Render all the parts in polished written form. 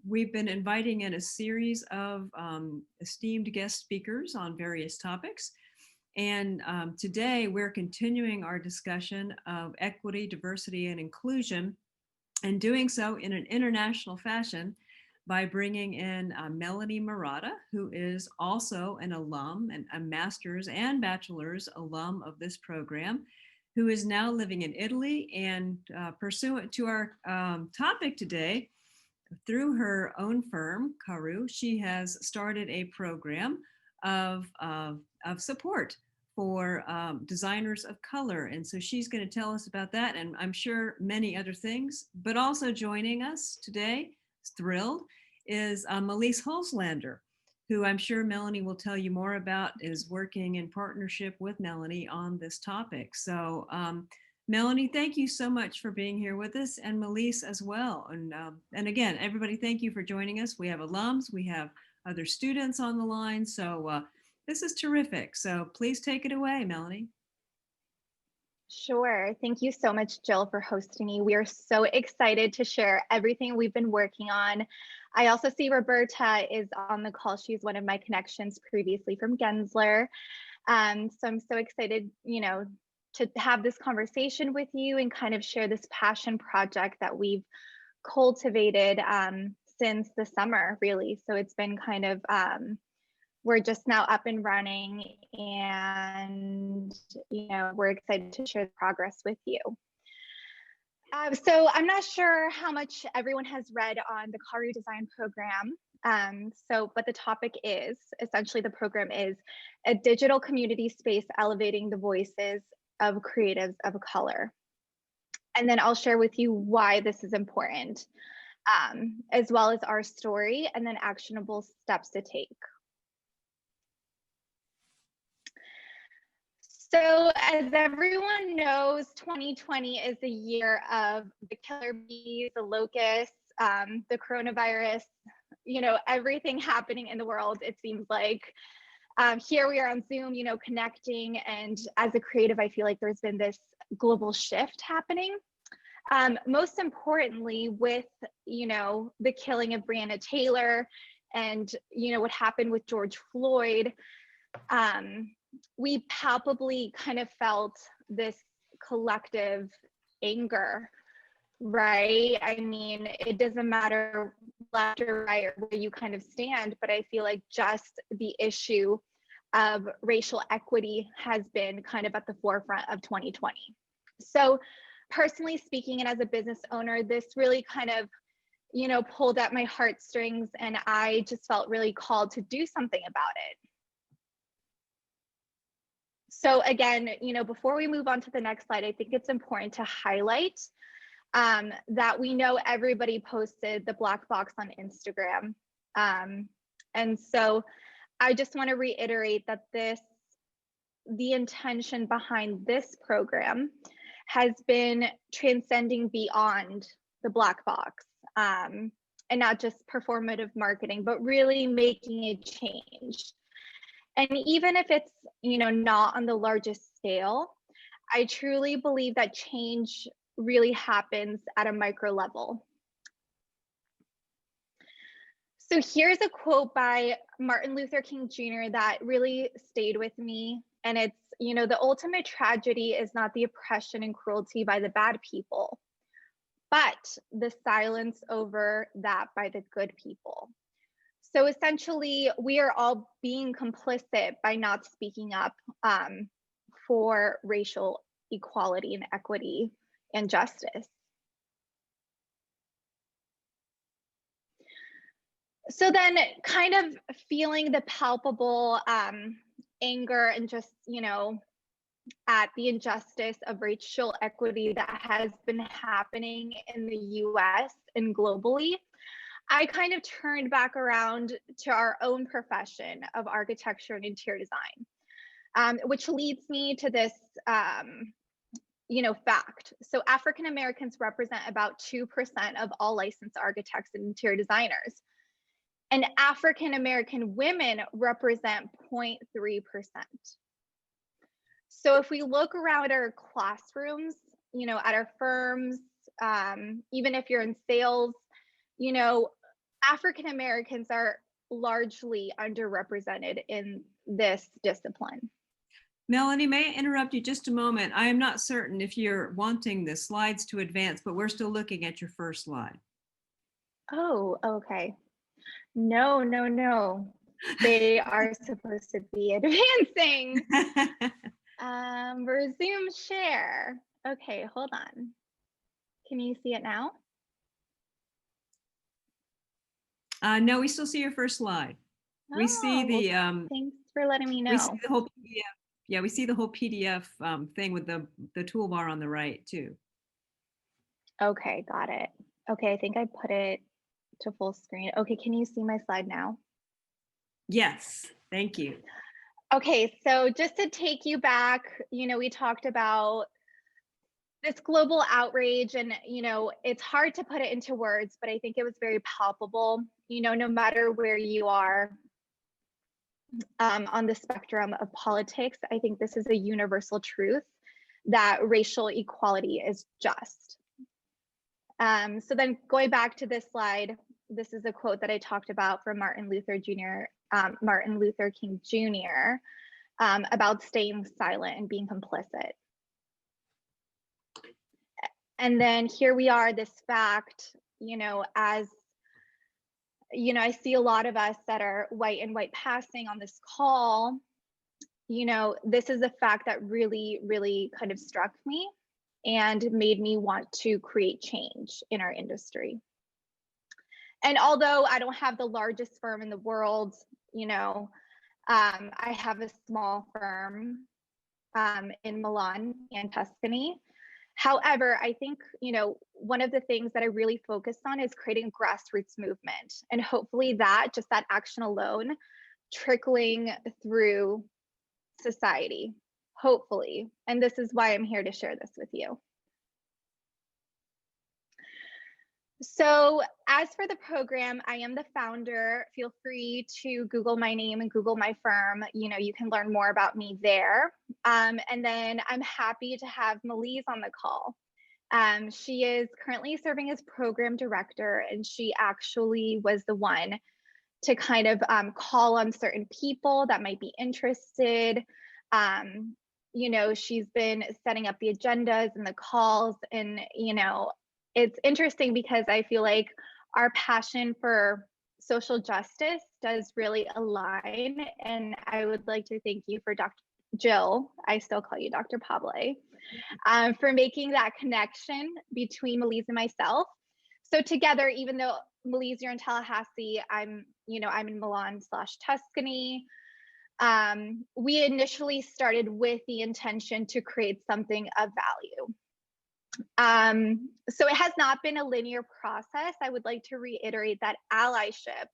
we've been inviting in a series of esteemed guest speakers on various topics. And today we're continuing our discussion of equity, diversity, and inclusion, and doing so in an international fashion by bringing in Melanie Murata, who is also an alum and a master's and bachelor's alum of this program, who is now living in Italy. And pursuant to our topic today, through her own firm, Karu, she has started a program of support for designers of color. And so she's going to tell us about that, and I'm sure many other things. But also joining us today, thrilled, is Melise Hulslander, who I'm sure Melanie will tell you more about, is working in partnership with Melanie on this topic. So Melanie, thank you so much for being here with us, and Melise as well. And again, everybody, thank you for joining us. We have alums, we have other students on the line. So this is terrific. So please take it away, Melanie. Sure. Thank you so much, Jill, for hosting me. We are so excited to share everything we've been working on. I also see Roberta is on the call. She's one of my connections previously from Gensler. So I'm so excited, to have this conversation with you and kind of share this passion project that we've cultivated since the summer, really. So it's been kind of, we're just now up and running, and we're excited to share the progress with you. So I'm not sure how much everyone has read on the Karu design program. But the topic is, essentially the program is a digital community space elevating the voices of creatives of color. And then I'll share with you why this is important, as well as our story and then actionable steps to take. So as everyone knows, 2020 is the year of the killer bees, the locusts, the coronavirus, everything happening in the world, it seems like. Here we are on Zoom, connecting. And as a creative, I feel like there's been this global shift happening. Most importantly, with, the killing of Breonna Taylor and, what happened with George Floyd, we palpably kind of felt this collective anger, right? I mean, it doesn't matter left or right or where you kind of stand, but I feel like just the issue of racial equity has been kind of at the forefront of 2020. So personally speaking, and as a business owner, this really kind of, pulled at my heartstrings, and I just felt really called to do something about it. So again, before we move on to the next slide, I think it's important to highlight that we know everybody posted the black box on Instagram. And so I just want to reiterate that the intention behind this program has been transcending beyond the black box, and not just performative marketing, but really making a change. And even if it's, not on the largest scale, I truly believe that change really happens at a micro level. So here's a quote by Martin Luther King Jr. that really stayed with me. And it's, the ultimate tragedy is not the oppression and cruelty by the bad people, but the silence over that by the good people. So essentially, we are all being complicit by not speaking up for racial equality and equity and justice. So then kind of feeling the palpable anger and just, at the injustice of racial equity that has been happening in the US and globally, I kind of turned back around to our own profession of architecture and interior design, which leads me to this, fact. So African Americans represent about 2% of all licensed architects and interior designers. And African American women represent 0.3%. So if we look around our classrooms, at our firms, even if you're in sales, African Americans are largely underrepresented in this discipline. Melanie, may I interrupt you just a moment? I am not certain if you're wanting the slides to advance, but we're still looking at your first slide. Oh, okay. No, no, no. They are supposed to be advancing. Resume share. Okay, hold on. Can you see it now? No, we still see your first slide. We see Oh, the thanks for letting me know. we see the whole PDF. Yeah, we see the whole PDF thing with the toolbar on the right too. Okay, got it. Okay, I think I put it to full screen. Okay, can you see my slide now? Yes, thank you. Okay, so just to take you back, we talked about this global outrage, and it's hard to put it into words, but I think it was very palpable. No matter where you are on the spectrum of politics, I think this is a universal truth that racial equality is just. So then going back to this slide, this is a quote that I talked about from Martin Luther King Jr. About staying silent and being complicit. And then here we are, this fact, as I see a lot of us that are white and white passing on this call, this is a fact that really, really kind of struck me and made me want to create change in our industry. And although I don't have the largest firm in the world, I have a small firm in Milan and Tuscany. However, I think, one of the things that I really focused on is creating a grassroots movement, and hopefully that action alone trickling through society, hopefully. And this is why I'm here to share this with you. So as for the program, I am the founder. Feel free to Google my name and Google my firm. You can learn more about me there. And then I'm happy to have Melise on the call. She is currently serving as program director, and she actually was the one to kind of call on certain people that might be interested. She's been setting up the agendas and the calls, and it's interesting because I feel like our passion for social justice does really align. And I would like to thank you for Dr. Jill, I still call you Dr. Pable, for making that connection between Melise and myself. So together, even though Melise, you're in Tallahassee, I'm in Milan/Tuscany. We initially started with the intention to create something of value. So it has not been a linear process. I would like to reiterate that allyship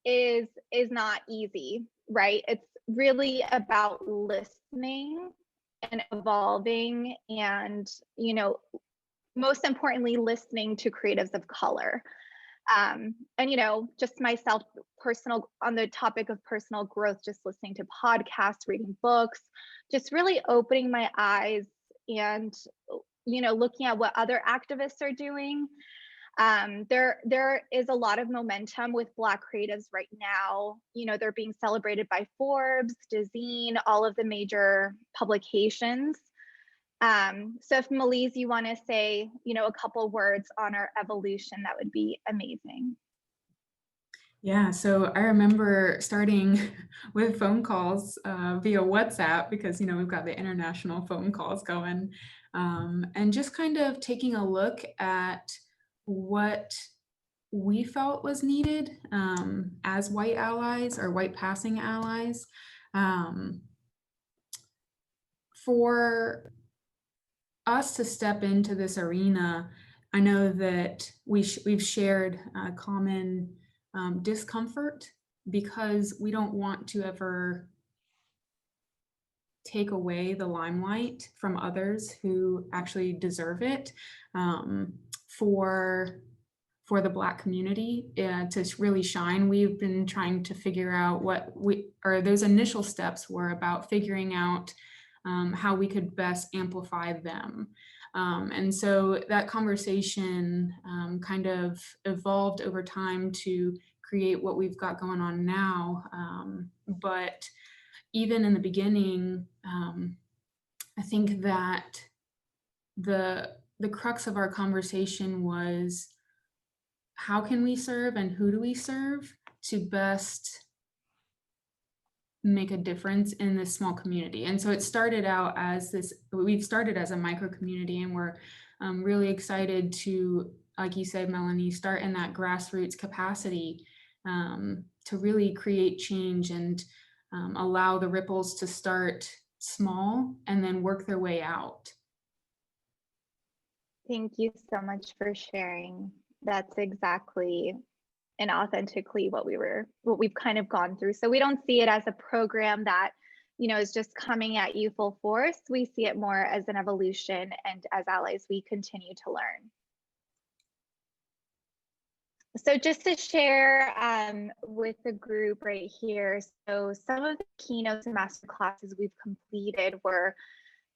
is not easy, right? It's really about listening and evolving, and most importantly, listening to creatives of color. And just myself, on the topic of personal growth, just listening to podcasts, reading books, just really opening my eyes and looking at what other activists are doing. There is a lot of momentum with Black creatives right now. They're being celebrated by Forbes, Dezeen, all of the major publications. So if Melise, you want to say, a couple words on our evolution, that would be amazing. Yeah, so I remember starting with phone calls via WhatsApp, because we've got the international phone calls going, and just kind of taking a look at what we felt was needed as white allies or white passing allies for us to step into this arena. I know that we've shared common discomfort, because we don't want to ever take away the limelight from others who actually deserve it, for the Black community to really shine. We've been trying to figure out those initial steps were about figuring out how we could best amplify them. And so that conversation kind of evolved over time to create what we've got going on now. But even in the beginning, I think that the crux of our conversation was, how can we serve and who do we serve to best make a difference in this small community? And so it started out as we've started as a micro community, and we're really excited to, like you said, Melanie, start in that grassroots capacity to really create change and allow the ripples to start small and then work their way out. Thank you so much for sharing. That's exactly and authentically what we've kind of gone through. So we don't see it as a program that, is just coming at you full force. We see it more as an evolution, and as allies, we continue to learn. So just to share with the group right here, so some of the keynotes and masterclasses we've completed were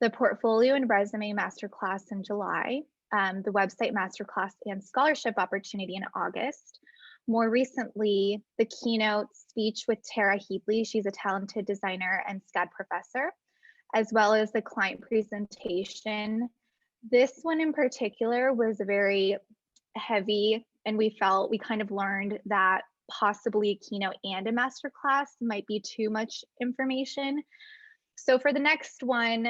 the portfolio and resume masterclass in July, the website masterclass and scholarship opportunity in August. More recently, the keynote speech with Tara Headley. She's a talented designer and SCAD professor, as well as the client presentation. This one in particular was very heavy, and we kind of learned that possibly a keynote and a masterclass might be too much information. So for the next one,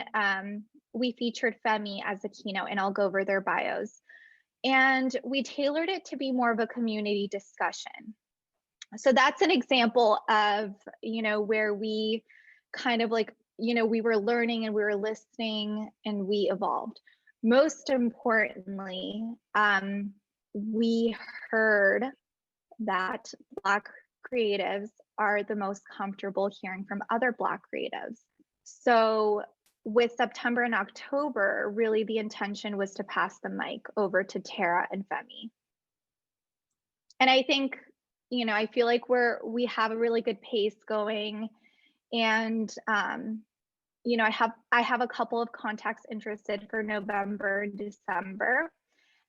we featured Femi as a keynote, and I'll go over their bios. And we tailored it to be more of a community discussion. So that's an example of, where we kind of we were learning and we were listening and we evolved. Most importantly, we heard that Black creatives are the most comfortable hearing from other Black creatives. So with September and October, really the intention was to pass the mic over to Tara and Femi. And I think, I feel like we have a really good pace going, and I have a couple of contacts interested for November and December.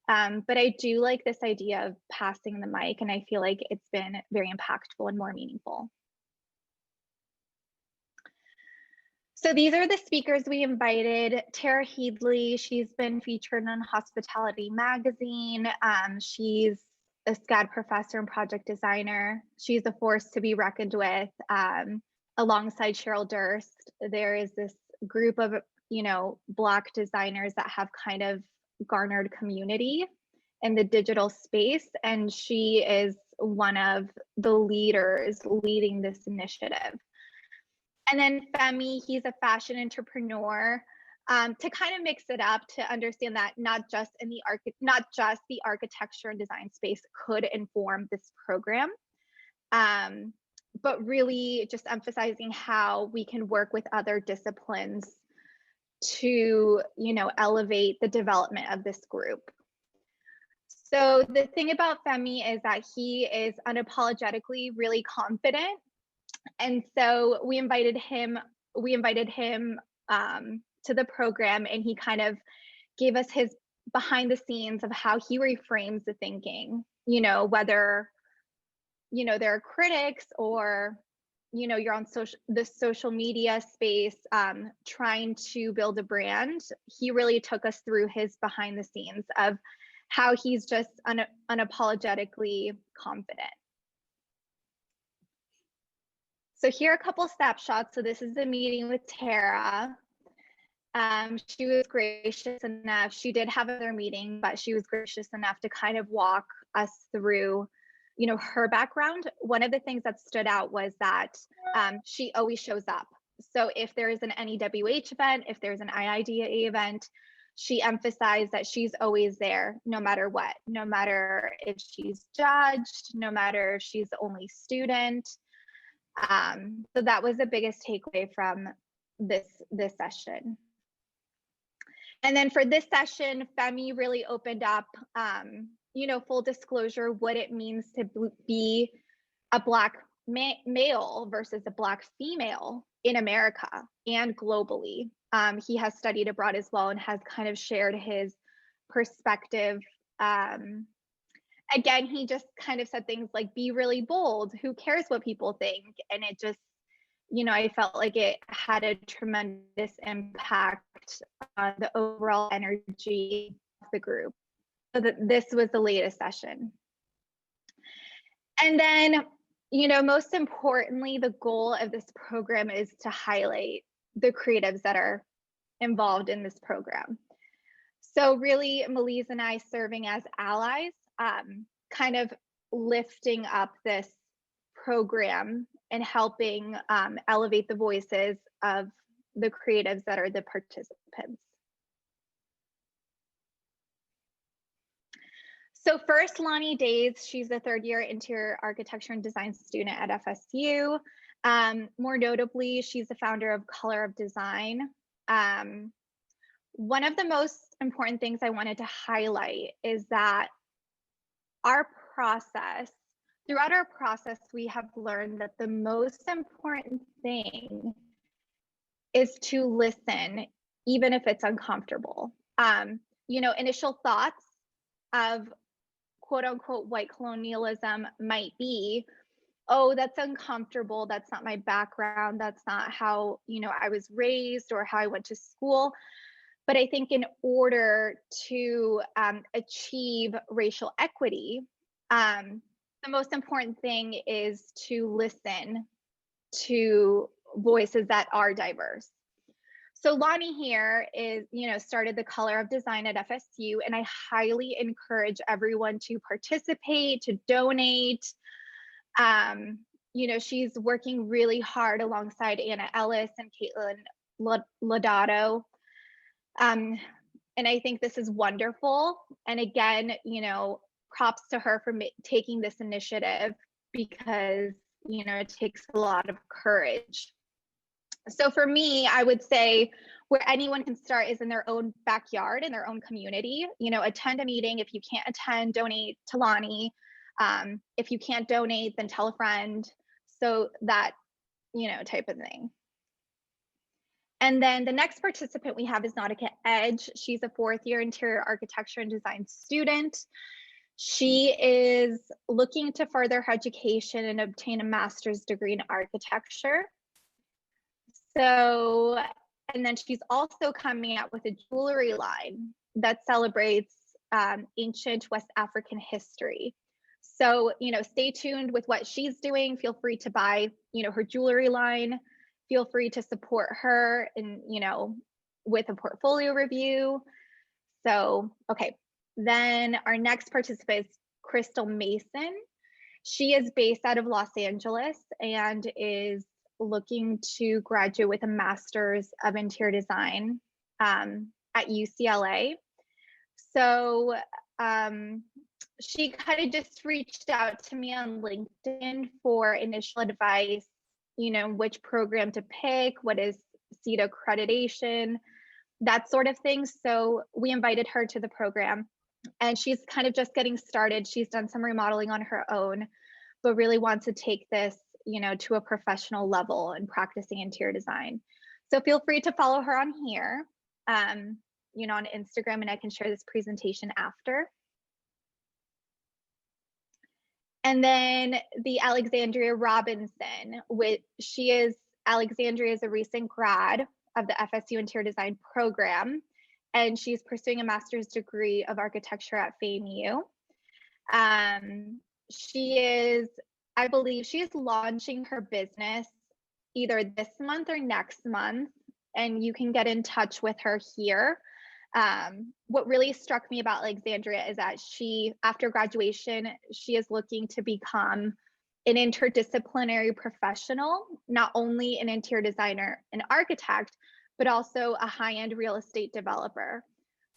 But I do like this idea of passing the mic, and I feel like it's been very impactful and more meaningful. So these are the speakers we invited. Tara Headley, she's been featured on Hospitality Magazine. She's a SCAD professor and project designer. She's a force to be reckoned with. Alongside Cheryl Durst, there is this group of, Black designers that have kind of garnered community in the digital space, and she is one of the leaders leading this initiative. And then Femi, he's a fashion entrepreneur, to kind of mix it up, to understand that not just the architecture and design space could inform this program, but really just emphasizing how we can work with other disciplines to, elevate the development of this group. So the thing about Femi is that he is unapologetically really confident. And so we invited him to the program, and he kind of gave us his behind the scenes of how he reframes the thinking, whether, there are critics or, you're on the social media space, trying to build a brand. He really took us through his behind the scenes of how he's just unapologetically confident. So here are a couple snapshots. So this is the meeting with Tara. She was gracious enough. She did have another meeting, but she was gracious enough to kind of walk us through, her background. One of the things that stood out was that she always shows up. So if there is an NEWH event, if there's an IIDA event, she emphasized that she's always there, no matter what, no matter if she's judged, no matter if she's the only student. So that was the biggest takeaway from this session. And then for this session, Femi really opened up, full disclosure, what it means to be a Black male versus a Black female in America and globally. He has studied abroad as well and has kind of shared his perspective. Again, he just kind of said things like, be really bold. Who cares what people think? And it just, I felt like it had a tremendous impact on the overall energy of the group. So that this was the latest session. And then, most importantly, the goal of this program is to highlight the creatives that are involved in this program. So really, Melise and I serving as allies, kind of lifting up this program and helping elevate the voices of the creatives that are the participants. So first, Lonnie Days, she's a third-year interior architecture and design student at FSU. More notably, she's the founder of Color of Design. One of the most important things I wanted to highlight is that throughout our process, we have learned that the most important thing is to listen, even if it's uncomfortable. Initial thoughts of quote unquote white colonialism might be, oh, that's uncomfortable. That's not my background. That's not how, I was raised or how I went to school. But I think in order to achieve racial equity, the most important thing is to listen to voices that are diverse. So Lonnie here is, started the Color of Design at FSU, and I highly encourage everyone to participate, to donate. She's working really hard alongside Anna Ellis and Caitlin Lodato. And I think this is wonderful. And again, props to her for taking this initiative because, it takes a lot of courage. So for me, I would say where anyone can start is in their own backyard, in their own community. Attend a meeting. If you can't attend, donate to Lonnie. If you can't donate, then tell a friend. So that, type of thing. And then the next participant we have is NAUTICA Edge. She's a fourth-year interior architecture and design student. She is looking to further her education and obtain a master's degree in architecture. So, and then she's also coming out with a jewelry line that celebrates ancient West African history. So, stay tuned with what she's doing. Feel free to buy, her jewelry line. Feel free to support her and, with a portfolio review. So, okay. Then our next participant is Krystal Mason. She is based out of Los Angeles and is looking to graduate with a master's of interior design at UCLA. So she kind of just reached out to me on LinkedIn for initial advice, which program to pick, what is seat accreditation, that sort of thing. So we invited her to the program and she's kind of just getting started. She's done some remodeling on her own, but really wants to take this, to a professional level and practicing interior design. So feel free to follow her on here, on Instagram, and I can share this presentation after. And then the Alexandria Robinson, Alexandria is a recent grad of the FSU Interior Design program, and she's pursuing a master's degree of architecture at FAMU. I believe she is launching her business either this month or next month, and you can get in touch with her here. What really struck me about Alexandria is that after graduation, she is looking to become an interdisciplinary professional, not only an interior designer and architect, but also a high-end real estate developer.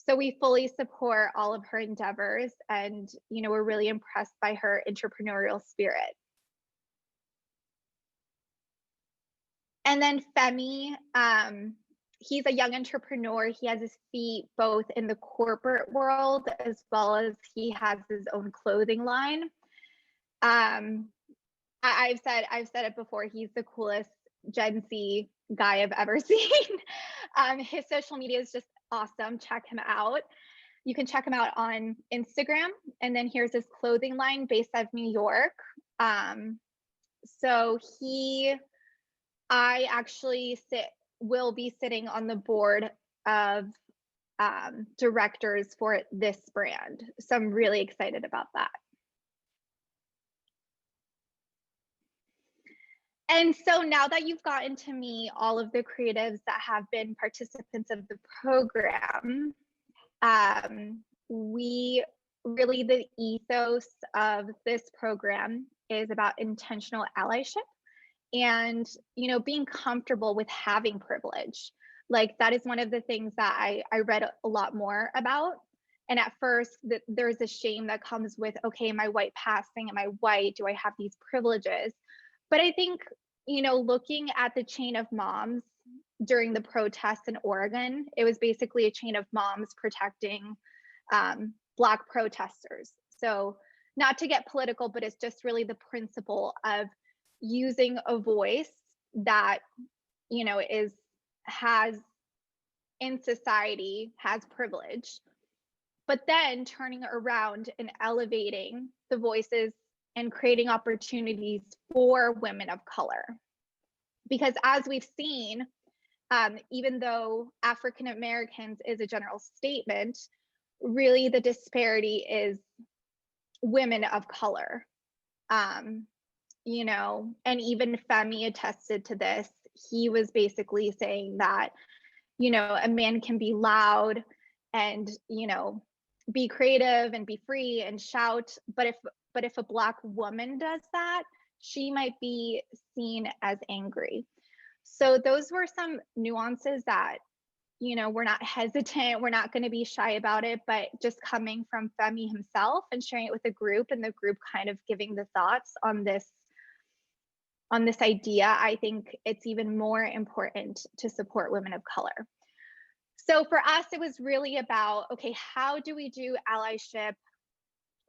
So we fully support all of her endeavors, and we're really impressed by her entrepreneurial spirit. And then Femi, he's a young entrepreneur. He has his feet both in the corporate world as well as he has his own clothing line. I've said it before, he's the coolest Gen Z guy I've ever seen. His social media is just awesome. Check him out. You can check him out on Instagram. And then here's his clothing line based out of New York. So I actually will be sitting on the board of directors for this brand. So I'm really excited about that. And so now that you've gotten to meet all of the creatives that have been participants of the program, the ethos of this program is about intentional allyship and, being comfortable with having privilege. Like, that is one of the things that I read a lot more about. And at first, there's a shame that comes with, okay, am I white passing? Am I white? Do I have these privileges? But I think, looking at the chain of moms during the protests in Oregon, it was basically a chain of moms protecting Black protesters. So not to get political, but it's just really the principle of using a voice that, has in society has privilege, but then turning around and elevating the voices and creating opportunities for women of color. Because as we've seen, even though African Americans is a general statement, really the disparity is women of color. And even Femi attested to this. He was basically saying that, a man can be loud and, be creative and be free and shout, but if a Black woman does that, she might be seen as angry. So those were some nuances that, we're not hesitant, we're not going to be shy about it, but just coming from Femi himself and sharing it with the group, and the group kind of giving the thoughts on this idea, I think it's even more important to support women of color. So for us, it was really about, okay, how do we do allyship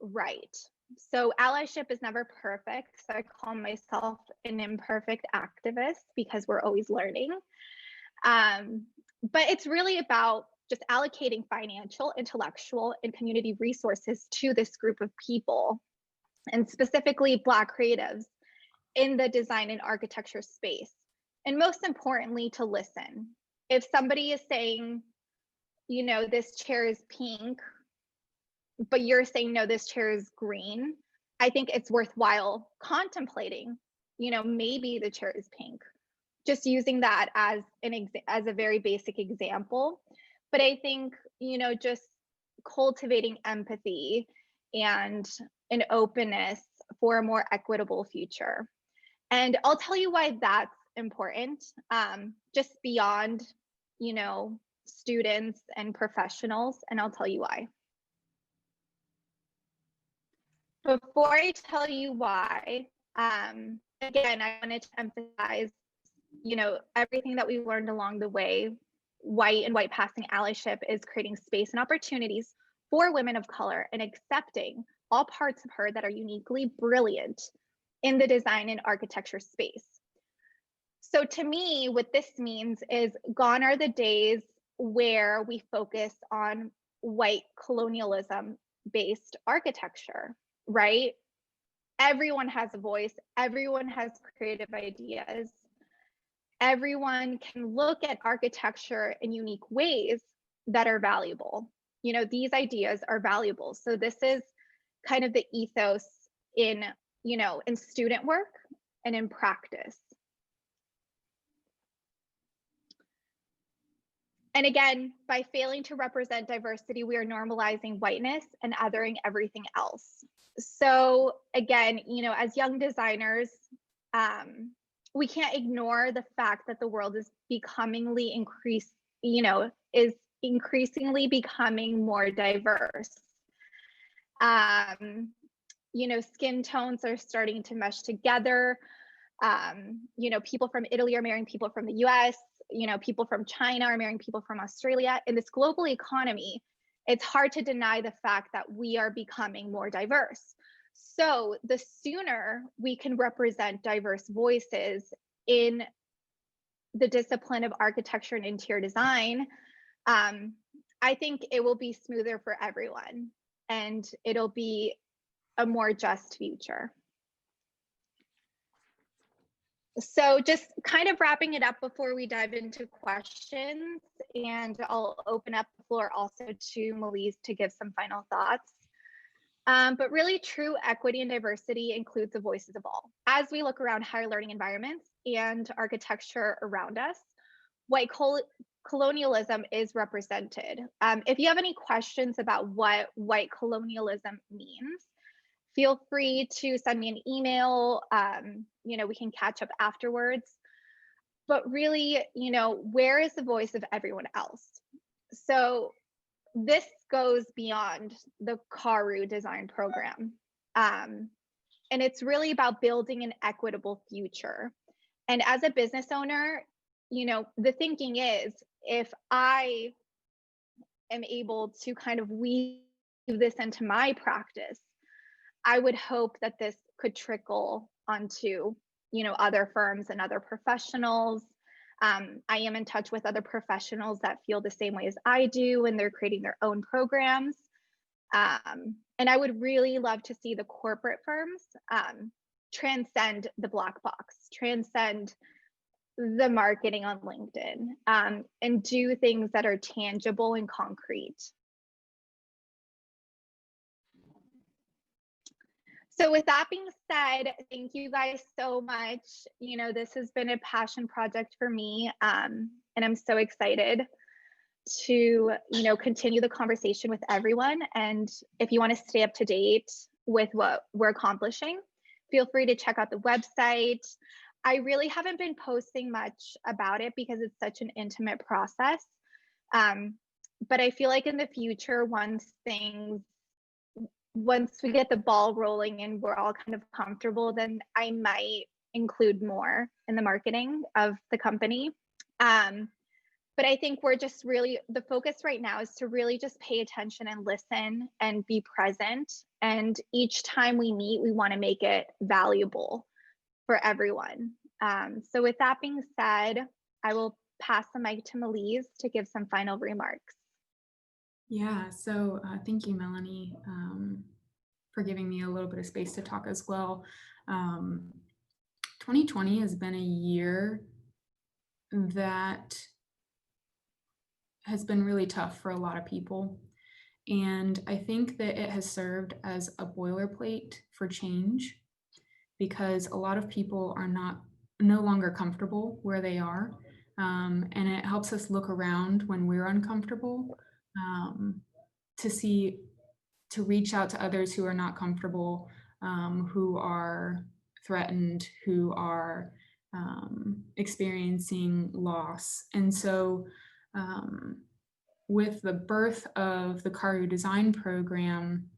right? So allyship is never perfect. So I call myself an imperfect activist because we're always learning. But it's really about just allocating financial, intellectual, and community resources to this group of people, and specifically Black creatives in the design and architecture space. And most importantly, to listen. If somebody is saying, this chair is pink, but you're saying, no, this chair is green, I think it's worthwhile contemplating, maybe the chair is pink. Just using that as a very basic example. But I think, just cultivating empathy and an openness for a more equitable future. And I'll tell you why that's important, just beyond, students and professionals, and I'll tell you why. Before I tell you why, again, I wanted to emphasize, everything that we've learned along the way. White and white passing allyship is creating space and opportunities for women of color and accepting all parts of her that are uniquely brilliant in the design and architecture space. So to me, what this means is gone are the days where we focus on white colonialism based architecture, right? Everyone has a voice, everyone has creative ideas. Everyone can look at architecture in unique ways that are valuable. These ideas are valuable. So this is kind of the ethos in student work and in practice. And again, by failing to represent diversity, we are normalizing whiteness and othering everything else. So again, as young designers, we can't ignore the fact that the world is increasingly becoming more diverse. Skin tones are starting to mesh together. People from Italy are marrying people from the US, people from China are marrying people from Australia. In this global economy, it's hard to deny the fact that we are becoming more diverse. So the sooner we can represent diverse voices in the discipline of architecture and interior design, I think it will be smoother for everyone, and it'll be a more just future. So just kind of wrapping it up before we dive into questions, and I'll open up the floor also to Melise to give some final thoughts. But really, true equity and diversity includes the voices of all. As we look around higher learning environments and architecture around us, white colonialism is represented. If you have any questions about what white colonialism means, feel free to send me an email. We can catch up afterwards. But really, where is the voice of everyone else? So this goes beyond the Karu design program. And it's really about building an equitable future. And as a business owner, the thinking is, if I am able to kind of weave this into my practice, I would hope that this could trickle onto, other firms and other professionals. I am in touch with other professionals that feel the same way as I do, and they're creating their own programs. And I would really love to see the corporate firms transcend the black box, transcend the marketing on LinkedIn, and do things that are tangible and concrete. So with that being said, thank you guys so much. This has been a passion project for me, and I'm so excited to, continue the conversation with everyone. And if you want to stay up to date with what we're accomplishing, feel free to check out the website. I really haven't been posting much about it because it's such an intimate process. But I feel like in the future, once we get the ball rolling and we're all kind of comfortable, then I might include more in the marketing of the company. But I think we're just really, the focus right now is to really just pay attention and listen and be present. And each time we meet, we want to make it valuable for everyone. So with that being said, I will pass the mic to Melise to give some final remarks. Yeah, so thank you, Melanie, for giving me a little bit of space to talk as well. 2020 has been a year that has been really tough for a lot of people. And I think that it has served as a boilerplate for change, because a lot of people are no longer comfortable where they are. And it helps us look around when we're uncomfortable, to reach out to others who are not comfortable, who are threatened, who are experiencing loss. And so with the birth of the Karu design program,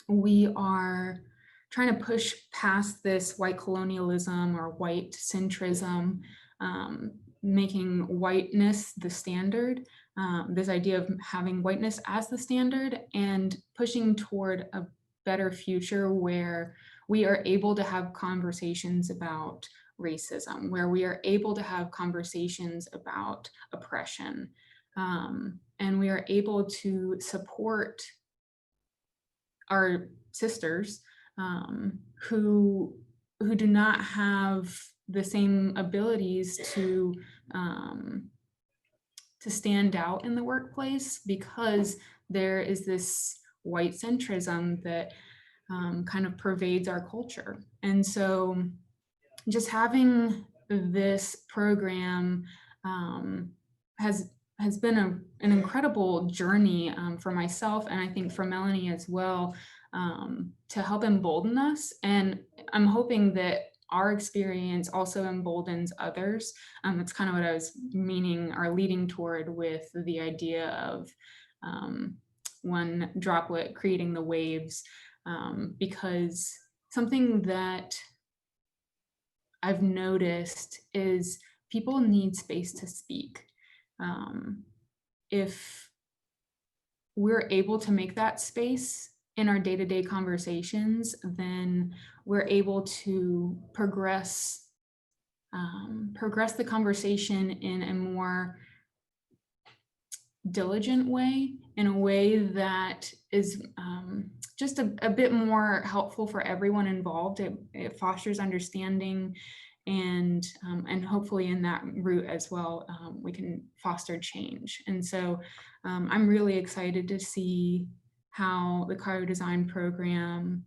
we are trying to push past this white colonialism or white centrism, making whiteness the standard, this idea of having whiteness as the standard, and pushing toward a better future where we are able to have conversations about racism, where we are able to have conversations about oppression, and we are able to support our sisters who do not have the same abilities to stand out in the workplace, because there is this white centrism that kind of pervades our culture. And so just having this program has been an incredible journey for myself, and I think for Melanie as well, to help embolden us. And I'm hoping that our experience also emboldens others. That's kind of what I was meaning or leading toward with the idea of one droplet creating the waves, because something that I've noticed is people need space to speak. If we're able to make that space in our day-to-day conversations, then we're able to progress progress the conversation in a more diligent way, in a way that is just a bit more helpful for everyone involved. It fosters understanding, and hopefully in that route as well, we can foster change. And so I'm really excited to see how the Karu Design Program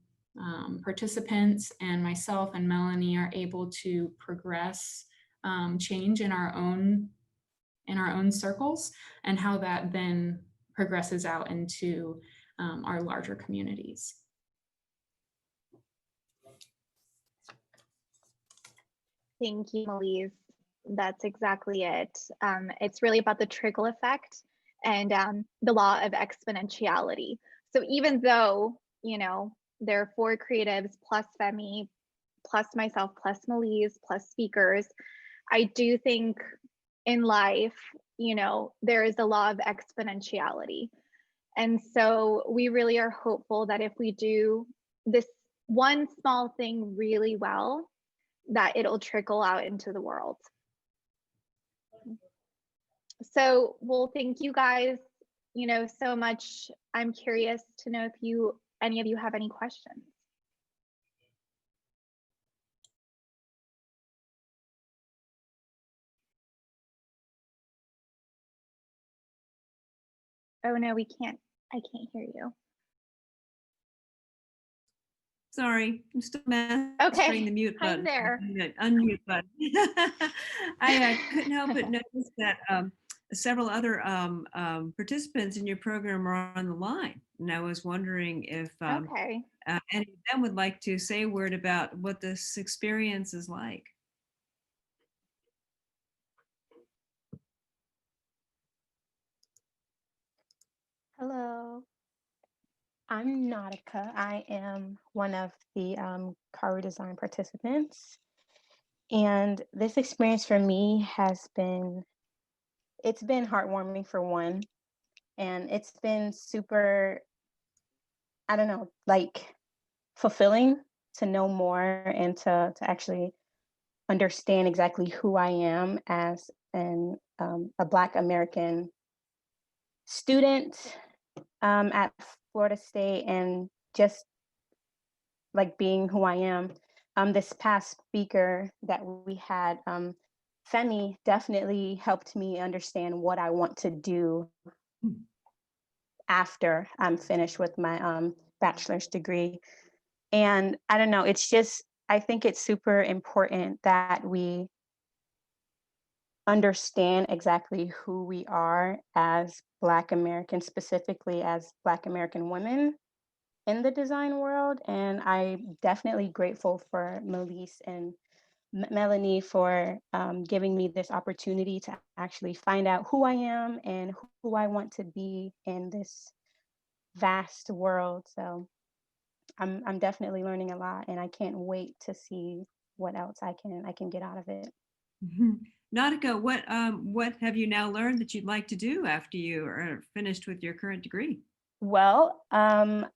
participants and myself and Melanie are able to progress change in our own circles, and how that then progresses out into our larger communities. Thank you, Melise. That's exactly it. It's really about the trickle effect and the law of exponentiality. So even though, you know, there are 4 creatives plus Femi, plus myself, plus Melise, plus speakers, I do think in life, you know, there is a law of exponentiality. And so we really are hopeful that if we do this one small thing really well, that it'll trickle out into the world. So, well, thank you guys, you know, so much. I'm curious to know if any of you have any questions. Oh no, I can't hear you. Sorry, I'm still mastering the mute button. I'm there. Unmute button. I couldn't help but notice that several other participants in your program are on the line. And I was wondering if any of them would like to say a word about what this experience is like. Hello, I'm Nautica. I am one of the Karu Design participants. And this experience for me it's been heartwarming for one. And it's been super, I don't know, like fulfilling to know more and to actually understand exactly who I am as a Black American student at Florida State, and just like being who I am. This past speaker that we had, Femi, definitely helped me understand what I want to do after I'm finished with my bachelor's degree. And I don't know, I think it's super important that we understand exactly who we are as Black Americans, specifically as Black American women in the design world. And I'm definitely grateful for Melise and Melanie for giving me this opportunity to actually find out who I am and who I want to be in this vast world. So I'm definitely learning a lot, and I can't wait to see what else I can get out of it. Nautica, what have you now learned that you'd like to do after you are finished with your current degree? Well, I'm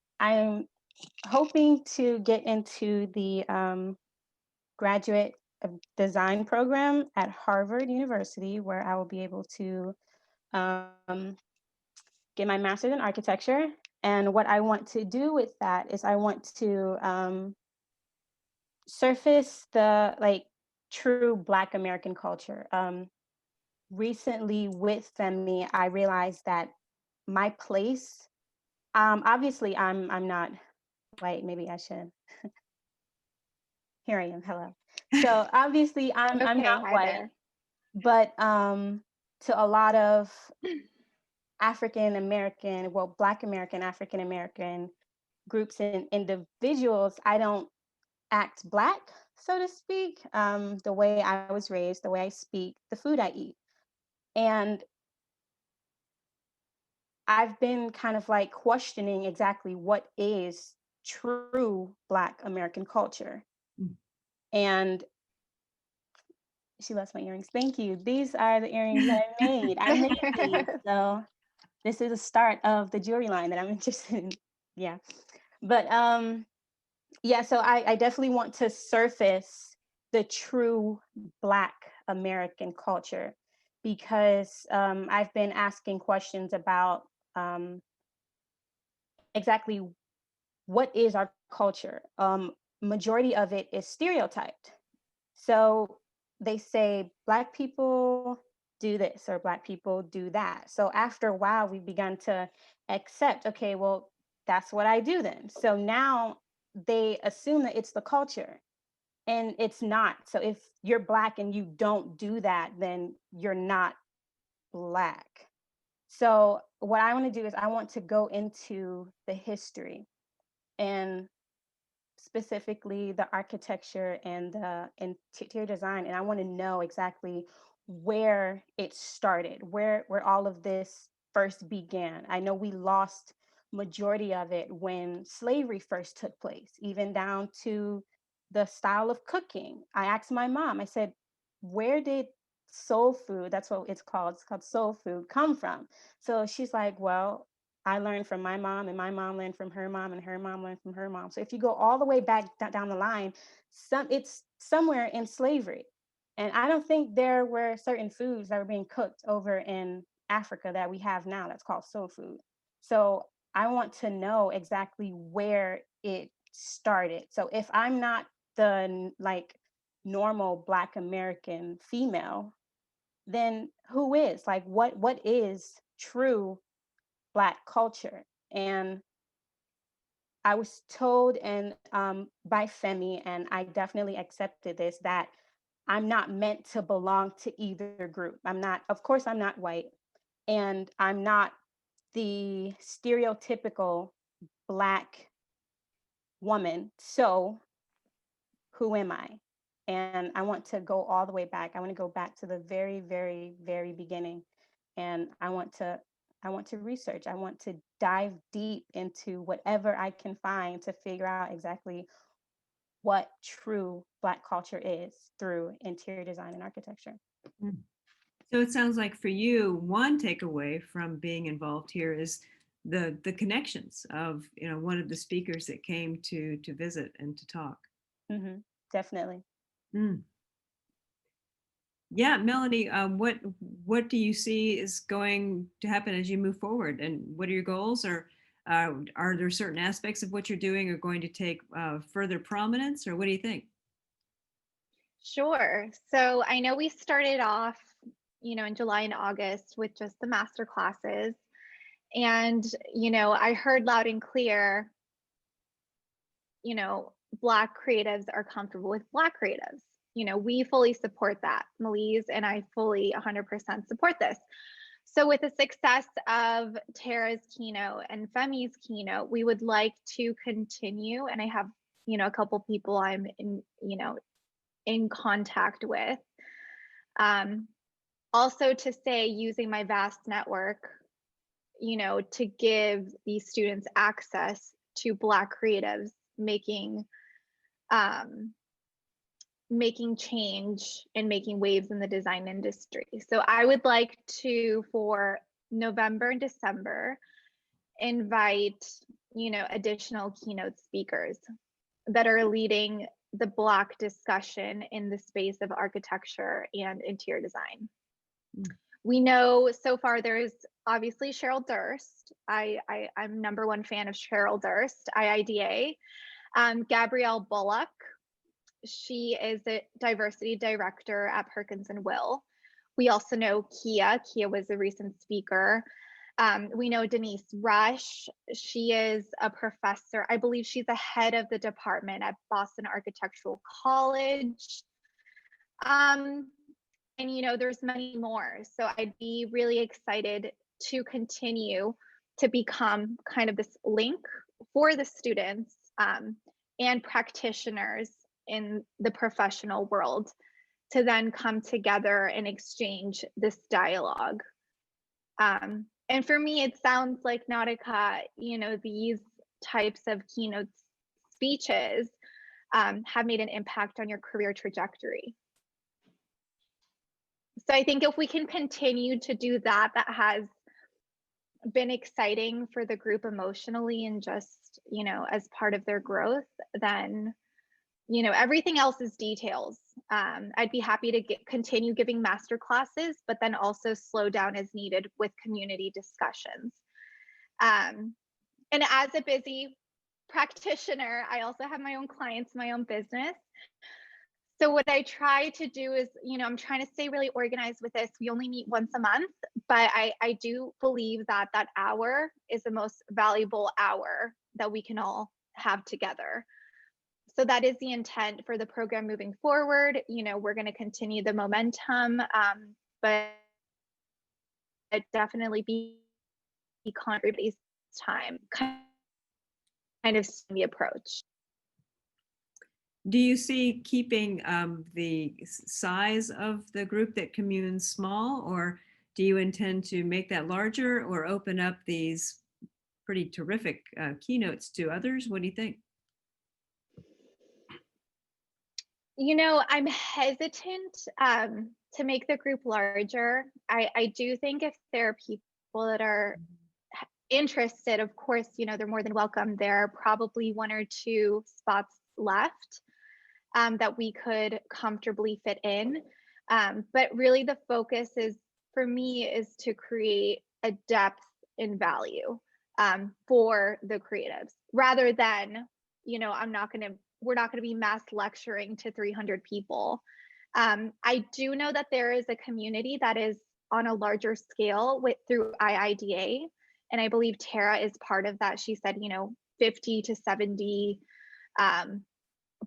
hoping to get into the graduate design program at Harvard University, where I will be able to get my master's in architecture. And what I want to do with that is I want to surface the true Black American culture. Recently with Femi, I realized that my place, obviously I'm not white, maybe I should. Here I am, hello. So obviously I'm not white, there. But to a lot of African American, well, Black American, African American groups and individuals, I don't act Black, so to speak, the way I was raised, the way I speak, the food I eat. And I've been kind of like questioning exactly what is true Black American culture. And she lost my earrings. Thank you. These are the earrings that I made. I made these. So this is a start of the jewelry line that I'm interested in. Yeah. But yeah, so I definitely want to surface the true Black American culture, because I've been asking questions about exactly what is our culture. Majority of it is stereotyped. So they say Black people do this or Black people do that. So after a while, we began to accept, okay, well, that's what I do then. So now they assume that it's the culture, and it's not. So if you're Black and you don't do that, then you're not Black. So what I want to do is I want to go into the history, and specifically the architecture and the interior design. And I want to know exactly where it started, where all of this first began. I know we lost majority of it when slavery first took place, even down to the style of cooking. I asked my mom, I said, where did soul food, that's what it's called soul food, come from? So she's like, well, I learned from my mom, and my mom learned from her mom, and her mom learned from her mom. So if you go all the way back down the line, it's somewhere in slavery. And I don't think there were certain foods that were being cooked over in Africa that we have now that's called soul food. So I want to know exactly where it started. So if I'm not the like normal Black American female, then who is? Like what is true Black culture? And I was told and by Femi, and I definitely accepted this, that I'm not meant to belong to either group. I'm not, of course, I'm not white, and I'm not the stereotypical Black woman. So who am I? And I want to go all the way back. I want to go back to the very, very, very beginning. And I want to research. I want to dive deep into whatever I can find to figure out exactly what true Black culture is through interior design and architecture. Mm. So it sounds like for you, one takeaway from being involved here is the connections of one of the speakers that came to visit and to talk. Definitely. Mm. Yeah, Melanie, what do you see is going to happen as you move forward, and what are your goals? Or are there certain aspects of what you're doing are going to take further prominence, or what do you think? Sure. So I know we started off, in July and August with just the master classes. And, I heard loud and clear, Black creatives are comfortable with Black creatives. We fully support that. Melise and I fully 100% support this. So with the success of Tara's keynote and Femi's keynote, we would like to continue. And I have, a couple people I'm in contact with. Also to say, using my vast network, to give these students access to Black creatives making change and making waves in the design industry. So I would like to, for November and December, invite, additional keynote speakers that are leading the Black discussion in the space of architecture and interior design. Mm. We know so far there's obviously Cheryl Durst. I'm number one fan of Cheryl Durst, IIDA. Gabrielle Bullock. She is a diversity director at Perkins and Will. We also know Kia. Kia was a recent speaker. We know Denise Rush. She is a professor. I believe she's the head of the department at Boston Architectural College. And, there's many more. So I'd be really excited to continue to become kind of this link for the students and practitioners in the professional world to then come together and exchange this dialogue. And for me, it sounds like NAUTICA, these types of keynote speeches have made an impact on your career trajectory. So I think if we can continue to do that, that has been exciting for the group emotionally and just, as part of their growth, then, everything else is details. I'd be happy to continue giving master classes, but then also slow down as needed with community discussions. And as a busy practitioner, I also have my own clients, my own business. So what I try to do is, I'm trying to stay really organized with this. We only meet once a month, but I do believe that that hour is the most valuable hour that we can all have together. So that is the intent for the program moving forward. We're going to continue the momentum, but it definitely be everybody's time, kind of the approach. Do you see keeping the size of the group that communes small, or do you intend to make that larger or open up these pretty terrific keynotes to others? What do you think? I'm hesitant to make the group larger. I do think if there are people that are interested, of course, they're more than welcome. There are probably 1 or 2 spots left that we could comfortably fit in. But really the focus for me is to create a depth in value for the creatives, rather than, we're not going to be mass lecturing to 300 people. I do know that there is a community that is on a larger scale through IIDA. And I believe Tara is part of that. She said, 50 to 70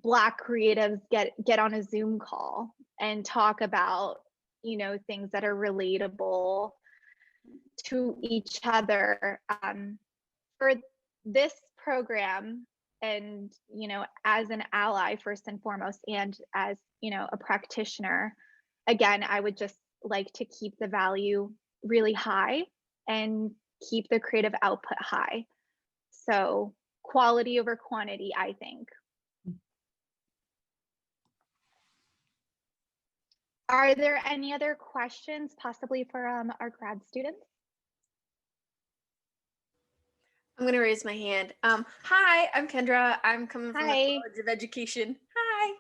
Black creatives get on a Zoom call and talk about, things that are relatable to each other. For this program, and, as an ally, first and foremost, and as, a practitioner, again, I would just like to keep the value really high and keep the creative output high. So quality over quantity, I think. Are there any other questions possibly for our grad students? I'm going to raise my hand. Hi, I'm Kendra. I'm coming from the College of Education. Hi.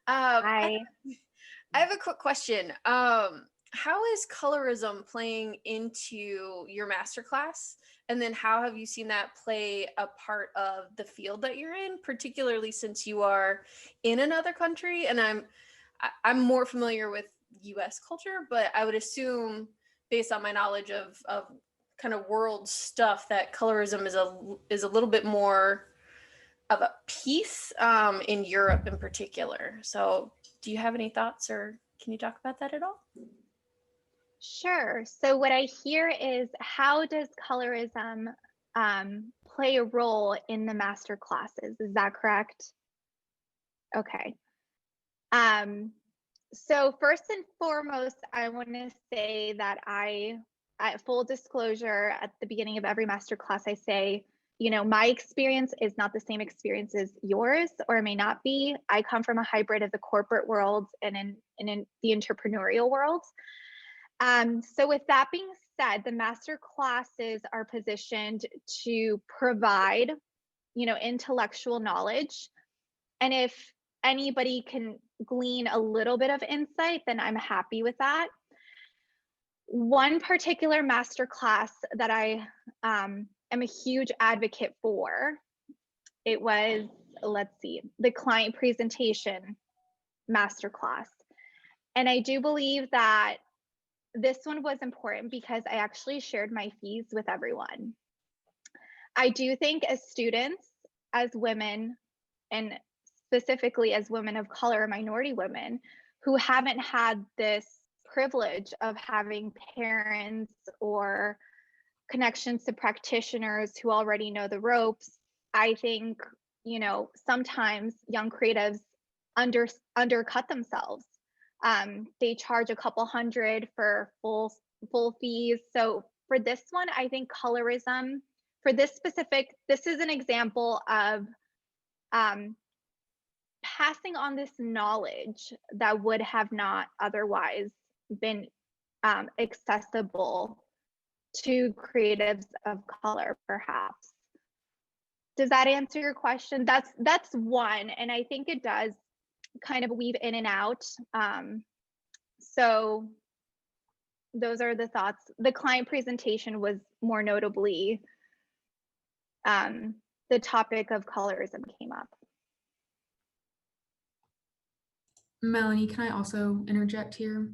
Hi. I have a quick question. How is colorism playing into your masterclass? And then how have you seen that play a part of the field that you're in, particularly since you are in another country? And I'm more familiar with US culture, but I would assume, based on my knowledge of kind of world stuff, that colorism is a little bit more of a piece in Europe in particular. So do you have any thoughts, or can you talk about that at all? Sure. So what I hear is, how does colorism play a role in the master classes? Is that correct? Okay. So first and foremost, I want to say that full disclosure, at the beginning of every masterclass, I say, my experience is not the same experience as yours, or it may not be. I come from a hybrid of the corporate world and in the entrepreneurial world. So with that being said, the master classes are positioned to provide, intellectual knowledge. And if anybody can glean a little bit of insight, then I'm happy with that. One particular masterclass that I am a huge advocate for, it was, the client presentation masterclass. And I do believe that this one was important because I actually shared my fees with everyone. I do think as students, as women, and specifically as women of color or minority women who haven't had this privilege of having parents or connections to practitioners who already know the ropes, I think, sometimes young creatives undercut themselves. They charge a couple $100 for full fees. So for this one, I think colorism, for this is an example of passing on this knowledge that would have not otherwise been accessible to creatives of color, perhaps. Does that answer your question? That's one, and I think it does kind of weave in and out. So those are the thoughts. The client presentation was more notably, the topic of colorism came up. Melanie, can I also interject here?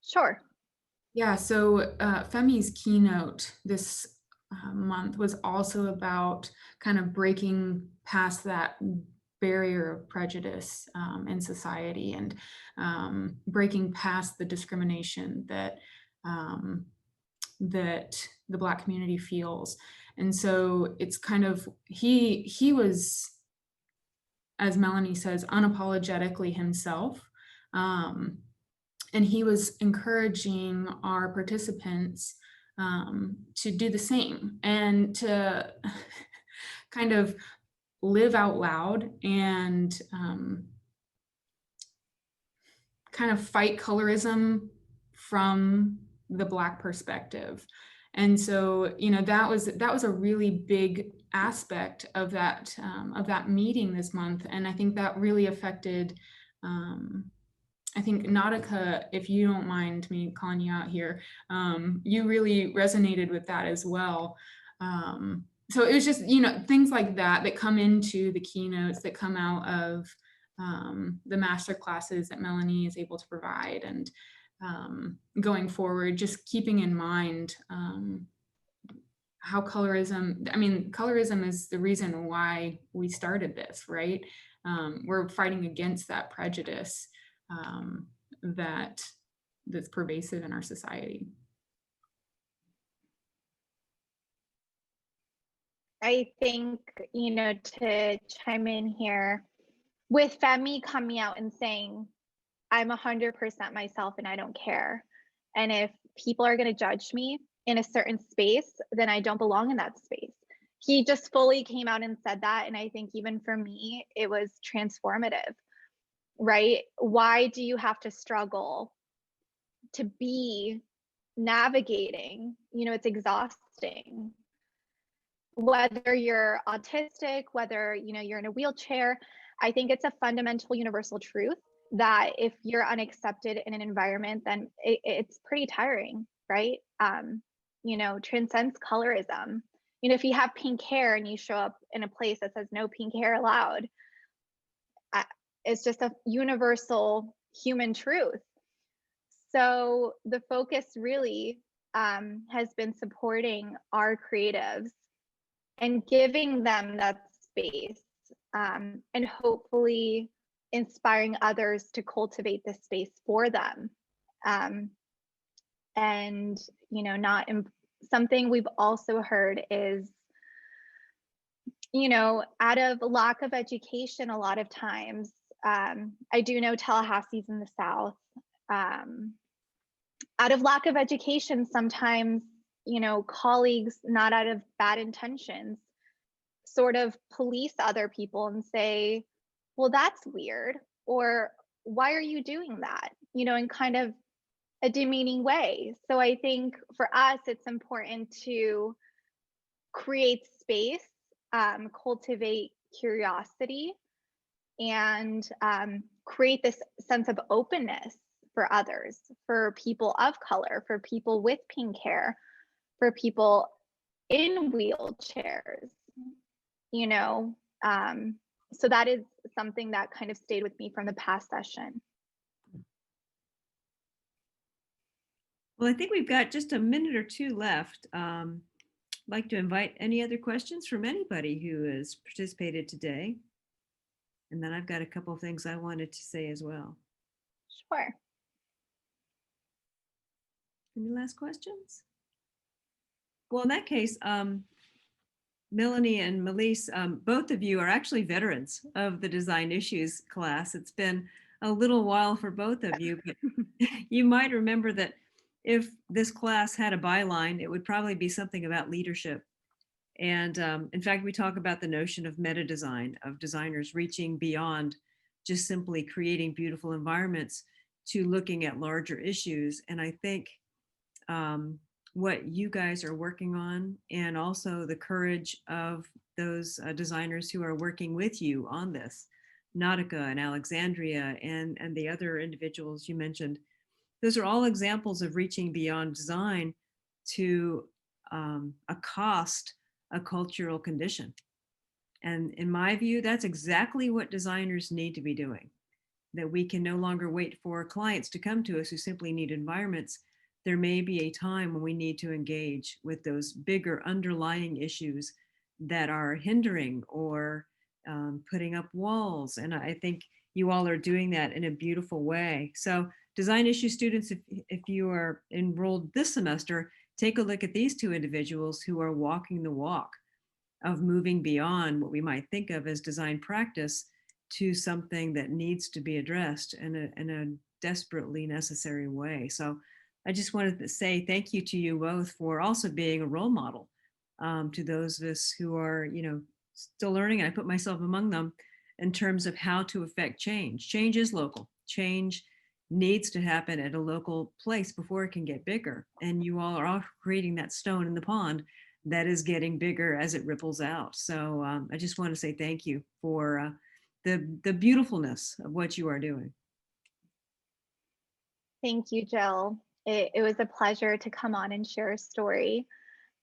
Sure. Yeah, so Femi's keynote this month was also about kind of breaking past that barrier of prejudice in society, and breaking past the discrimination that that the Black community feels. And so it's kind of, he was, as Melanie says, unapologetically himself. And he was encouraging our participants to do the same and to kind of live out loud and kind of fight colorism from the Black perspective. And so, you know, that was a really big aspect of that meeting this month. And I think that really affected, I think Nautica, if you don't mind me calling you out here, you really resonated with that as well. So it was just, you know, things like that that come into the keynotes, that come out of the master classes that Melanie is able to provide. And going forward, just keeping in mind how colorism is the reason why we started this, right? We're fighting against that prejudice that's pervasive in our society. I think, you know, to chime in here, with Femi coming out and saying, I'm 100% myself and I don't care. And if people are going to judge me in a certain space, then I don't belong in that space. He just fully came out and said that. And I think even for me, it was transformative, right? Why do you have to struggle to be navigating? You know, it's exhausting. Whether you're autistic, whether, you know, you're in a wheelchair, I think it's a fundamental universal truth that if you're unaccepted in an environment, then it's pretty tiring, right? You know, transcends colorism. You know, if you have pink hair and you show up in a place that says no pink hair allowed, it's just a universal human truth. So the focus really has been supporting our creatives and giving them that space, and hopefully inspiring others to cultivate this space for them. And, you know, something we've also heard is, you know, out of lack of education, a lot of times, I do know Tallahassee's in the South. Out of lack of education, sometimes, you know, colleagues, not out of bad intentions, sort of police other people and say, well, that's weird, or why are you doing that? You know, in kind of a demeaning way. So I think for us, it's important to create space, cultivate curiosity, and create this sense of openness for others, for people of color, for people with pink hair, for people in wheelchairs, you know. So that is something that kind of stayed with me from the past session. Well, I think we've got just a minute or two left. I'd like to invite any other questions from anybody who has participated today. And then I've got a couple of things I wanted to say as well. Sure. Any last questions? Well, in that case, Melanie and Melise, both of you are actually veterans of the design issues class. It's been a little while for both of you, but you might remember that if this class had a byline, it would probably be something about leadership. And in fact, we talk about the notion of meta design, of designers reaching beyond just simply creating beautiful environments to looking at larger issues. And I think what you guys are working on, and also the courage of those designers who are working with you on this, NAUTICA and Alexandria and the other individuals you mentioned. Those are all examples of reaching beyond design to accost a cultural condition. And in my view, that's exactly what designers need to be doing, that we can no longer wait for clients to come to us who simply need environments. There may be a time when we need to engage with those bigger underlying issues that are hindering or putting up walls. And I think you all are doing that in a beautiful way. So design issue students, if you are enrolled this semester, take a look at these two individuals who are walking the walk of moving beyond what we might think of as design practice to something that needs to be addressed in a desperately necessary way. So I just wanted to say thank you to you both for also being a role model to those of us who are, still learning. I put myself among them in terms of how to affect change. Change is local. Change needs to happen at a local place before it can get bigger. And you all are creating that stone in the pond that is getting bigger as it ripples out. So I just want to say thank you for the beautifulness of what you are doing. Thank you, Jill. It was a pleasure to come on and share a story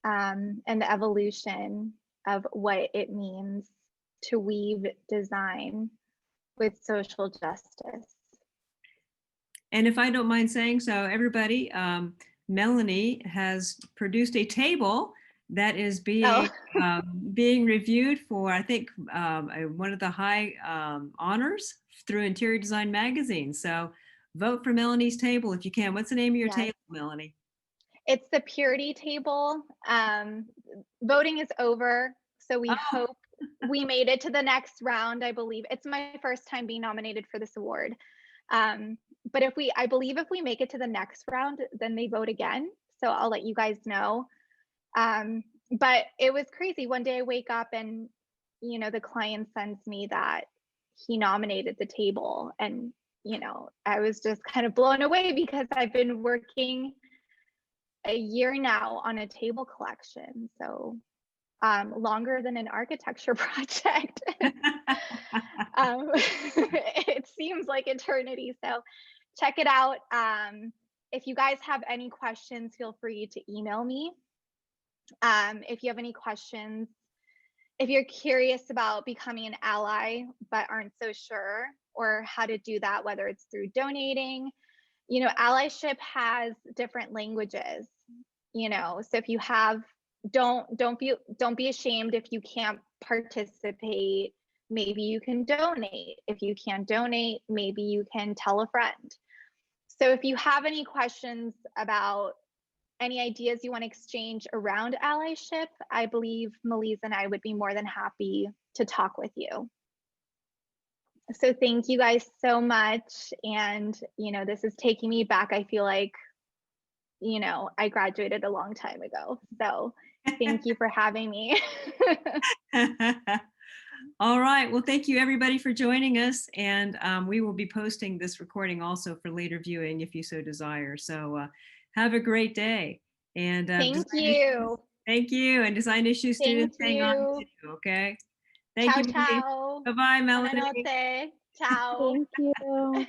and the evolution of what it means to weave design with social justice. And if I don't mind saying so, everybody, Melanie has produced a table that is being being reviewed for, I think, one of the high honors through Interior Design Magazine. So vote for Melanie's table if you can. What's the name of your table, Melanie? It's the Purity Table. Voting is over, so we hope we made it to the next round. I believe it's my first time being nominated for this award. But I believe if we make it to the next round, then they vote again. So I'll let you guys know. But it was crazy. One day I wake up and, the client sends me that he nominated the table. And, I was just kind of blown away because I've been working a year now on a table collection. So longer than an architecture project. It seems like eternity. So check it out. If you guys have any questions, feel free to email me. If you have any questions, if you're curious about becoming an ally but aren't so sure or how to do that, whether it's through donating, allyship has different languages, so if you have, don't be ashamed if you can't participate. Maybe you can donate. If you can't donate, maybe you can tell a friend. So if you have any questions about any ideas you want to exchange around allyship, I believe Melise and I would be more than happy to talk with you. So thank you guys so much. And, this is taking me back. I feel like, I graduated a long time ago. So thank you for having me. All right. Well, thank you everybody for joining us. And we will be posting this recording also for later viewing if you so desire. So have a great day. And thank you. Thank you. And design issue students, hang on too, okay? Thank ciao, you. Ciao. Bye-bye, Melanie. Buonanotte. Ciao. Thank you.